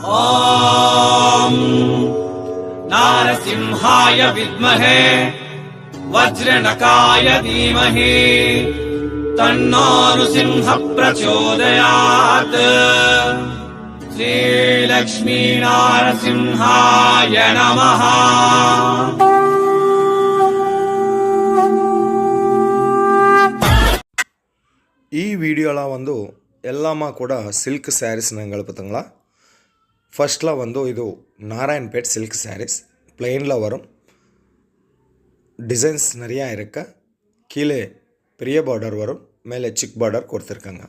ॐ नारसिंहाय विद्महे वज्रनकाय धीमहि तन्नो नृसिंह प्रचोदयात्। श्रीलक्ष्मी नारसिंहाय नमः। ಈ ವಿಡಿಯೋல ಒಂದು ಎಲ್ಲಮ್ಮ ಕೂಡ ಸಿಲ್ಕ್ ಸ್ಯಾರೀಸ್ ನಂಗಳು பார்த்தங்களா. ஃபர்ஸ்ட்ல வந்து இது நாராயண்பேட் சில்க் சாரீஸ் பிளெயின்ல வரும். டிசைன்ஸ் நிறைய இருக்கு. கீழே பெரிய பார்டர் வரும், மேலே சிக் பார்டர் கொடுத்திருக்காங்க.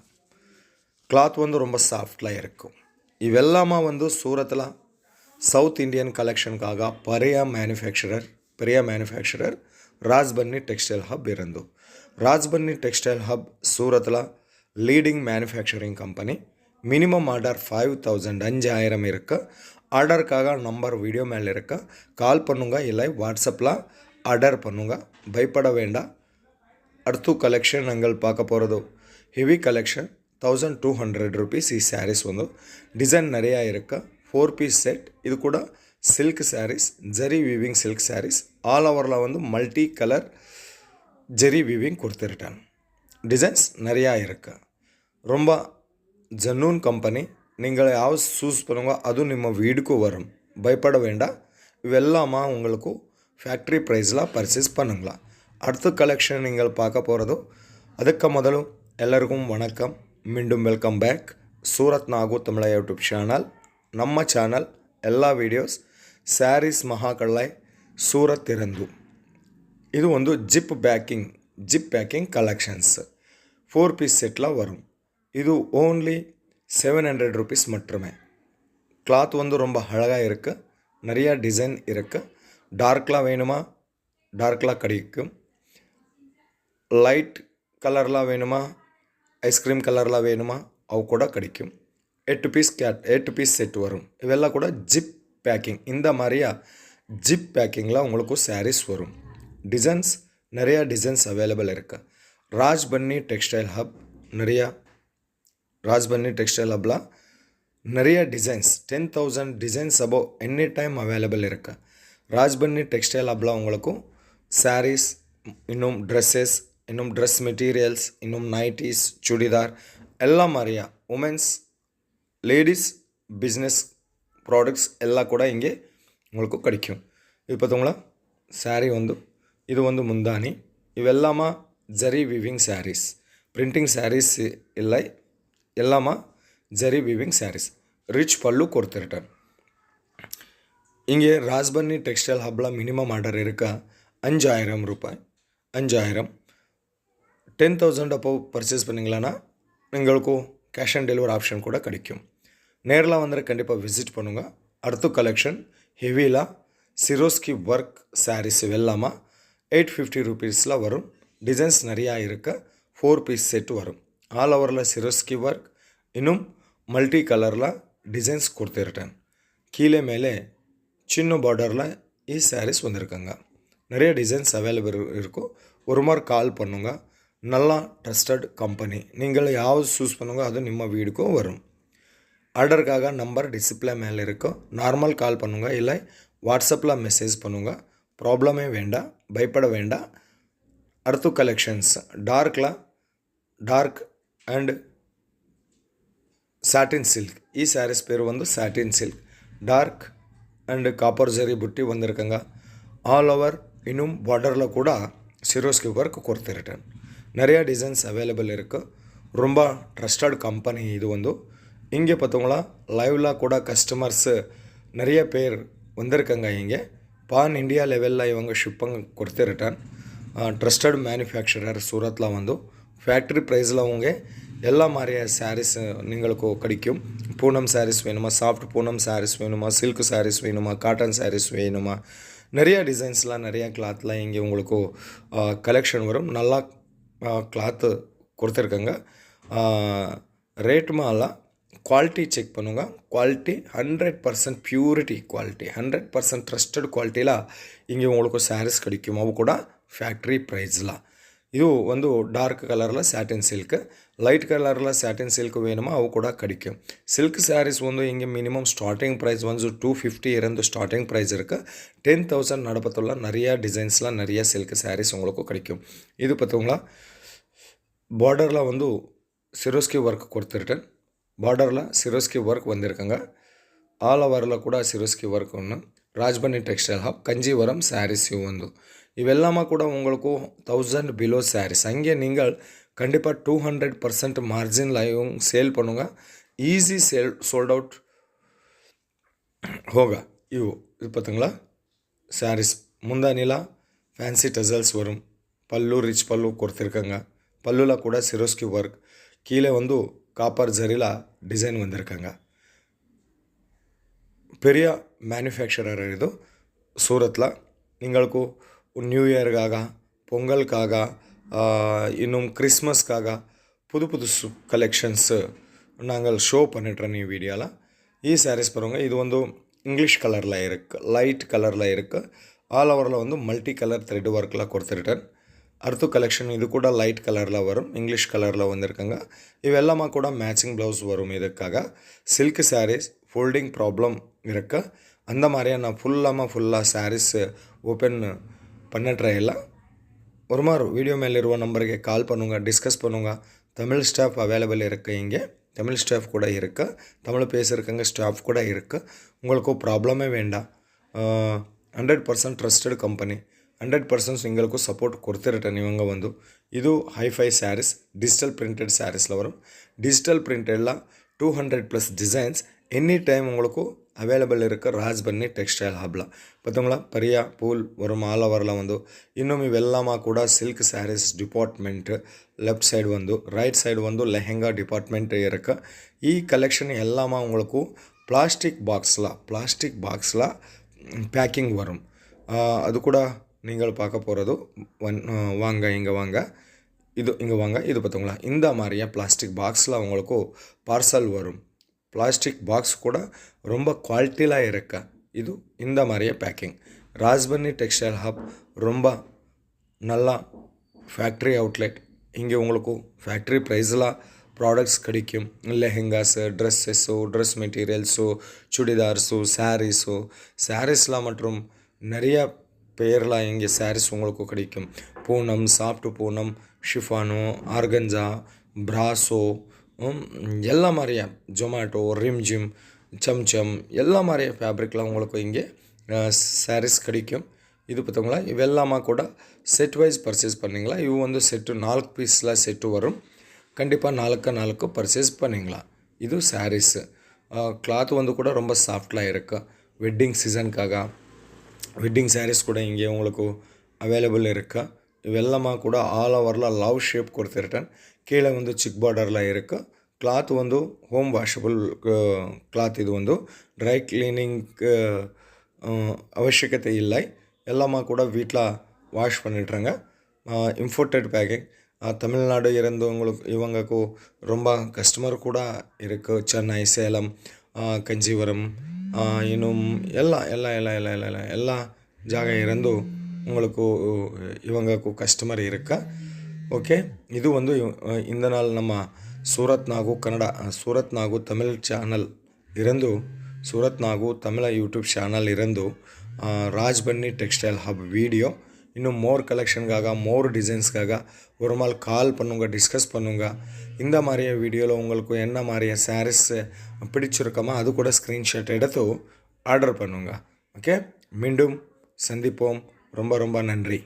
கிளாத் வந்து ரொம்ப சாஃப்ட்லா இருக்கும். இவெல்லாமா வந்து சூரத்ல சவுத் இந்தியன் கலெக்ஷன்காக பெரிய மேனுஃபேக்சரர் ராஜ்பன்னி டெக்ஸ்டைல் ஹப் இருந்து. ராஜ்பன்னி டெக்ஸ்டைல் ஹப் சூரத்ல leading manufacturing company. Minimum order 5000 இருக்கு. ஆர்டருக்காக நம்பர் வீடியோ மேலே இருக்கு. கால் பண்ணுங்க, இல்லை வாட்ஸ்அப்பில் ஆர்டர் பண்ணுங்க. பயப்பட வேண்டாம். அடுத்து கலெக்ஷன் நாங்கள் பார்க்க போகிறது ஹெவி கலெக்ஷன். 1200 rupees ಈ ಸ್ಯಾರೀಸ್ ಒಂದು. ಡಿಸೈನ್ நிறைய இருக்கு. 4 piece செட். இது கூட silk saris, zari weaving silk saris. All ஓவரில் வந்து மல்டி கலர் ஜரி வீவிங் கொடுத்துருட்டான். டிசைன்ஸ் நிறையா இருக்கு. ரொம்ப ஜென்யூன் கம்பெனி. நீங்கள் ಯಾವ சூஸ் பண்ணுங்க அது ನಿಮ್ಮ வீடுக்கு வரும். பயப்பட வேண்டாம். இவெல்லாமா உங்களுக்கு ஃபேக்ட்ரி ப்ரைஸில் பர்ச்சேஸ் பண்ணுங்களா. அடுத்த கலெக்ஷன் நீங்கள் பார்க்க போகிறது. அதுக்கு முதல்ல எல்லாருக்கும் வணக்கம். மீண்டும் வெல்கம் பேக். சூரத் நாகு தமிழ யூடியூப் சேனல். நம்ம சேனல் எல்லா வீடியோஸ் ಸ್ಯಾರೀಸ್ ಮಹಾಕಳ್ಳೈ ಸೂರತ್ ಇರಂದು. ಇದು ಒಂದು zip packing collections. 4 piece settle வரும். இது ஓன்லி 700 rupees மட்டுமே. கிளாத் வந்து ரொம்ப அழகாக இருக்குது. நிறைய டிசைன் இருக்குது. டார்க்லாம் வேணுமா டார்க்லாம் கிடைக்கும். லைட் கலர்லாம் வேணுமா, ஐஸ்கிரீம் கலர்லாம் வேணுமா அவு கூட கிடைக்கும். 8 piece செட் வரும். இவெல்லாம் கூட ஜிப் பேக்கிங். இந்த மாதிரியா ஜிப் பேக்கிங்கில் உங்களுக்கு சாரீஸ் வரும். டிசைன்ஸ் நிறையா டிசைன்ஸ் அவைலபிள் இருக்குது. ராஜ்பன்னி டெக்ஸ்டைல் ஹப் ராஜ்பன்னி டெக்ஸ்டைல் ஹப்பில் நிறைய designs 10,000 designs above any time available இருக்குது. ராஜ்பன்னி டெக்ஸ்டைல் ஹப்பில் உங்களுக்கு சாரீஸ், இன்னும் ட்ரெஸ்ஸஸ், இன்னும் ட்ரெஸ் மெட்டீரியல்ஸ், இன்னும் நைட்டிஸ், சுடிதார் எல்லாம் மாதிரியா உமென்ஸ், லேடிஸ் பிஸ்னஸ் ப்ராடக்ட்ஸ் எல்லாம் கூட இங்கே உங்களுக்கு கிடைக்கும். இது பார்த்தீங்களா சாரீ வந்து இது வந்து முந்தானி. இவெல்லாமா ஜரி வீவிங் சாரீஸ். பிரிண்டிங் சாரீஸ் இல்லை, எல்லாமா ஜரி வீவிங் சாரீஸ். ரிச் பல்லு கொடுத்துருட்டேன். இங்கே ராஜ்பன்னி டெக்ஸ்டைல் ஹப்பில் மினிமம் ஆர்டர் இருக்கா 5000 ரூபாய். 5000 10,000 அப்போ பர்ச்சேஸ் பண்ணிங்களான்னா உங்களுக்கு கேஷ் ஆன் டெலிவரி ஆப்ஷன் கூட கிடைக்கும். நேரில் வந்து கண்டிப்பாக விசிட் பண்ணுங்கள். அடுத்த கலெக்ஷன் ஹெவியில் சிரோஸ்கி ஒர்க் சாரீஸ் வெல்லாமா 850 rupeesல வரும். டிசைன்ஸ் நிறையா இருக்குது. 4 piece செட் வரும். ஆல் ஓவரில் சிரோஸ்கி ஒர்க், இன்னும் மல்டி கலரில் டிசைன்ஸ் கொடுத்துருட்டேன். கீழே மேலே சின்ன பார்டரில் ಈ சாரீஸ் வந்திருக்காங்க. நிறைய டிசைன்ஸ் அவைலபிள் இருக்கும். ஒரு மாதிரி கால் பண்ணுங்க. நல்லா ட்ரஸ்டட் கம்பெனி. நீங்கள் யாவது சூஸ் பண்ணுங்க அது ನಿಮ್ಮ வீடுக்கும் வரும். ஆர்டருக்காக நம்பர் டிஸ்பிளே மேலே இருக்கும். நார்மல் கால் பண்ணுங்க, இல்லை வாட்ஸ்அப்பில் மெசேஜ் பண்ணுங்க. ப்ராப்ளமே வேண்டாம், பயப்பட வேண்டாம். அடுத்த collections dark and satin silk. ಈ சாரீஸ் பேர் வந்து satin silk. Dark and copper zari butti வந்திருக்குங்க. ஆல் ஓவர் இன்னும் பார்டரில் கூட சிரோஸ்கி ஒர்க் கொடுத்துருட்டேன். நிறையா டிசைன்ஸ் அவைலபிள் இருக்குது. ரொம்ப ட்ரஸ்டட் கம்பெனி இது வந்து. இங்கே பார்த்தவங்களா லைவில் கூட கஸ்டமர்ஸு நிறைய பேர் வந்திருக்காங்க. இங்கே பான் இந்தியா லெவலில் இவங்க ஷிப்பிங் கொடுத்துருட்டேன். ட்ரஸ்டட் மேனுஃபேக்சரர் சூரத்தில் வந்து ஃபேக்ட்ரி ப்ரைஸில் அவங்க எல்லா மாதிரியா சாரீஸ் நீங்களுக்கு கிடைக்கும். பூனம் சாரீஸ் வேணுமா, சாஃப்ட் பூனம் சாரீஸ் வேணுமா, சில்க் சாரீஸ் வேணுமா, காட்டன் சாரீஸ் வேணுமா, நிறையா டிசைன்ஸ்லாம் நிறையா கிளாத்தில் இங்கே உங்களுக்கு கலெக்ஷன் வரும். நல்லா கிளாத்து கொடுத்துருக்காங்க. ரேட்டுமா எல்லாம் குவாலிட்டி செக் பண்ணுங்க. குவாலிட்டி 100% பியூரிட்டி குவாலிட்டி, 100% ட்ரஸ்டட் குவாலிட்டியில் இங்கே உங்களுக்கு சாரீஸ் கிடைக்கும். அವು ಕೂಡ ಫ್ಯಾಕ್ಟ್ರಿ ಪ್ರೈಸ್ಲ. இது வந்து டார்க் கலரில் சாட்டின் சில்க்கு, லைட் கலரில் சாட்டின் சில்க் வேணுமா அவு கூட கிடைக்கும். சில்க் சாரீஸ் வந்து இங்கே மினிமம் ஸ்டார்டிங் ப்ரைஸ் வந்து 250 இருந்து ஸ்டார்டிங் ப்ரைஸ் இருக்குது. 10,000 நடப்பத்துள்ள நிறையா டிசைன்ஸ்லாம் நிறைய சில்க் சாரீஸ் உங்களுக்கு கிடைக்கும். இது பார்த்தீங்களா பார்டரில் வந்து சிரோஸ்கி ஒர்க் கொடுத்துருட்டேன். பார்டரில் சிரோஸ்கி ஒர்க் வந்திருக்காங்க. ஆல் ஓவரில் கூட சிரோஸ்கி ஒர்க் ஒன்று. ராஜ்பனி டெக்ஸ்டைல் ஹப் கஞ்சிவரம் சாரீஸ் இವು ಒಂದು ಇವೆಲ್ಲಮ್ಮ ಕೂಡ உங்களுக்கு 1000 பிலோ சாரீஸ். அங்கே நீங்கள் கண்டிப்பாக 200% மார்ஜினில் இவங்க சேல் பண்ணுங்க. ஈஸி சேல் சோல்ட் அவுட் ಹೋಗ. ಇವು ಇದು பார்த்தீங்களா சாரீஸ் முந்தானில ஃபேன்சி டசல்ஸ் வரும். பல்லு ரிச் பல்லு கொடுத்துருக்காங்க. பல்லுல கூட சிரோஸ்கி ஒர்க், கீழே வந்து காப்பர் ஜரில டிசைன் வந்திருக்காங்க. பெரிய மேனுஃபேக்சரர் இது சூரத்தில். நீங்களுக்கு நியூ இயர்காக, பொங்கலுக்காக, இன்னும் கிறிஸ்மஸ்க்காக புது புதுசு கலெக்ஷன்ஸ் நாங்கள் ஷோ பண்ணிட்டுறோம் ಈ வீடியோவில். ಈ ಸ್ಯಾರೀಸ್ ಬರೋಂಗ ಇದು ಒಂದು ಇಂಗ್ಲೀಷ್ ಕಲರ್ல இருக்குது, லைட் கலரில் இருக்குது. ஆல் ஓவரில் வந்து மல்டி கலர் த்ரெட் ஒர்க்கில் கொடுத்துருட்டேன். அடுத்த கலெக்ஷன் இது கூட லைட் கலரில் வரும், இங்கிலீஷ் கலரில் வந்திருக்காங்க. இவெல்லாமா கூட மேட்சிங் ப்ளவுஸ் வரும். இதுக்காக சில்க் சாரீஸ் ஃபோல்டிங் ப்ராப்ளம் இருக்குது. அந்த மாதிரியே நான் ஃபுல்லாக சாரீஸ் ஓப்பன் பண்ணிட்டுற ಇಲ್ಲ. ஒரு மாதிரி வீடியோ மேலிರುವ நம்பருக்கு கால் பண்ணுங்க, டிஸ்கஸ் பண்ணுங்க. தமிழ் ஸ்டாஃப் அவைலபிள் இருக்குது. இங்கே தமிழ் ஸ்டாஃப் கூட இருக்குது, தமிழ் பேசுகிறவங்க ஸ்டாஃப் கூட இருக்குது. உங்களுக்கு ப்ராப்ளமே வேண்டாம். 100% ಟ್ರಸ್ಟೆಡ್ ಕಂಪನಿ, 100% உங்களுக்கு ಸಪೋರ್ಟ್ ಕೊಡ್ತಿರಟನ್ ಇವಂಗ ಒಂದು. ಇದು ಹೈಫೈ ಸ್ಯಾರೀಸ್, ಡಿಜಿಟಲ್ ಪ್ರಿಂಟೆಡ್ ಸ್ಯಾರೀஸில் வரும். டிஜிட்டல் பிரிண்டெல்லாம் 200+ டிசைன்ஸ் எனி டைம் உங்களுக்கு அவைலபிள் இருக்குது ராஜ்பன்னி டெக்ஸ்டைல் ஹப்பில். பார்த்தீங்களா பெரிய பூல் வரும். ஆல் ஓவரில் வந்து இன்னும் இவெல்லாமா கூட silk saris department left side வந்து, ரைட் சைடு வந்து லெஹெங்கா டிபார்ட்மெண்ட் இருக்குது. ಈ கலெக்ஷன் எல்லாமா உங்களுக்கு பிளாஸ்டிக் பாக்ஸில் பேக்கிங் வரும். அது கூட நீங்கள் பார்க்க போகிறது வாங்க இங்கே வாங்க, இங்கே வாங்க. இது பார்த்தீங்களா இந்த மாதிரியா பிளாஸ்டிக் பாக்ஸில் உங்களுக்கு பார்சல் வரும். பிளாஸ்டிக் பாக்ஸ் கூட ரொம்ப குவாலிட்டியில் இருக்க. இது இந்த மாதிரியே பேக்கிங். ராஜ்பன்னி டெக்ஸ்டைல் ஹப் ரொம்ப நல்லா ஃபேக்ட்ரி அவுட்லெட். இங்கே உங்களுக்கு ஃபேக்ட்ரி ப்ரைஸில் ப்ராடக்ட்ஸ் கிடைக்கும். லெஹெங்காஸு, ட்ரெஸ்ஸஸ்ஸு, ட்ரெஸ் மெட்டீரியல்ஸு, சுடிதார்ஸு, சாரீஸில் மற்றும் நிறைய பேரில் இங்கே சாரீஸ் உங்களுக்கு கிடைக்கும். Poonam, soft Poonam, chiffon, organza, brasso, எல்லா மாதிரியா ஜொமேட்டோ, ரிம்ஜிம், சம்சம் எல்லா மாதிரியா ஃபேப்ரிக்கில் உங்களுக்கு இங்கே சாரீஸ் கிடைக்கும். இது பார்த்தீங்களா இவெல்லாமா கூட செட் வைஸ் பர்ச்சேஸ் பண்ணிங்களா. இவு வந்து செட்டு 4 பீஸில் செட்டு வரும். கண்டிப்பாக 4 பர்ச்சேஸ் பண்ணிங்களா. இது சாரீஸு. கிளாத் வந்து கூட ரொம்ப சாஃப்டில் இருக்குது. வெட்டிங் சீசனுக்காக வெட்டிங் சாரீஸ் கூட இங்கே உங்களுக்கு அவைலபிள் இருக்குது. இவெல்லாமா கூட ஆல் ஓவரில் லவ் ஷேப் கொடுத்துருட்டேன். கீழே வந்து சிக் பார்டரில் இருக்குது. கிளாத் வந்து ஹோம் வாஷபிள் கிளாத். இது வந்து ட்ரை கிளீனிங்க்கு அவசியக்கத்தை இல்லை. எல்லாமா கூட வீட்டில் வாஷ் பண்ணிட்டுறாங்க. Imported packing. தமிழ்நாடு இருந்தவங்களுக்கு இவங்களுக்கு ரொம்ப கஸ்டமர் கூட இருக்குது. சென்னை, சேலம், கஞ்சிவரம், இன்னும் ಎಲ್ಲ ಜಾಗ ಇರಂದು உங்களுக்கு இவங்களுக்கு கஸ்டமர் இருக்கா. ஓகே, இது வந்து இந்த நாள் நம்ம ಸೂರತ್ ನಾಗು ತಮಿಳ್ ಚಾನಲ್ ಇರಂದು, ಸೂರತ್ ನಾಗು ತಮಿಳ ಯೂಟ್ಯೂಬ್ ಚಾನಲ್ ಇರಂದು ராஜ்பன்னி டெக்ஸ்டைல் ஹப் வீடியோ. இன்னும் மோர் கலெக்ஷனுக்காக, மோர் டிசைன்ஸ்க்காக ஒரு நாள் கால் பண்ணுங்க, டிஸ்கஸ் பண்ணுங்க. இந்த மாதிரியே வீடியோவில் உங்களுக்கு என்ன மாதிரியே சாரீஸ் பிடிச்சிருக்கோமோ அது கூட ஸ்க்ரீன்ஷாட் எடுத்து ஆர்டர் பண்ணுங்க. ஓகே, மீண்டும் சந்திப்போம். ரொம்ப நன்றி.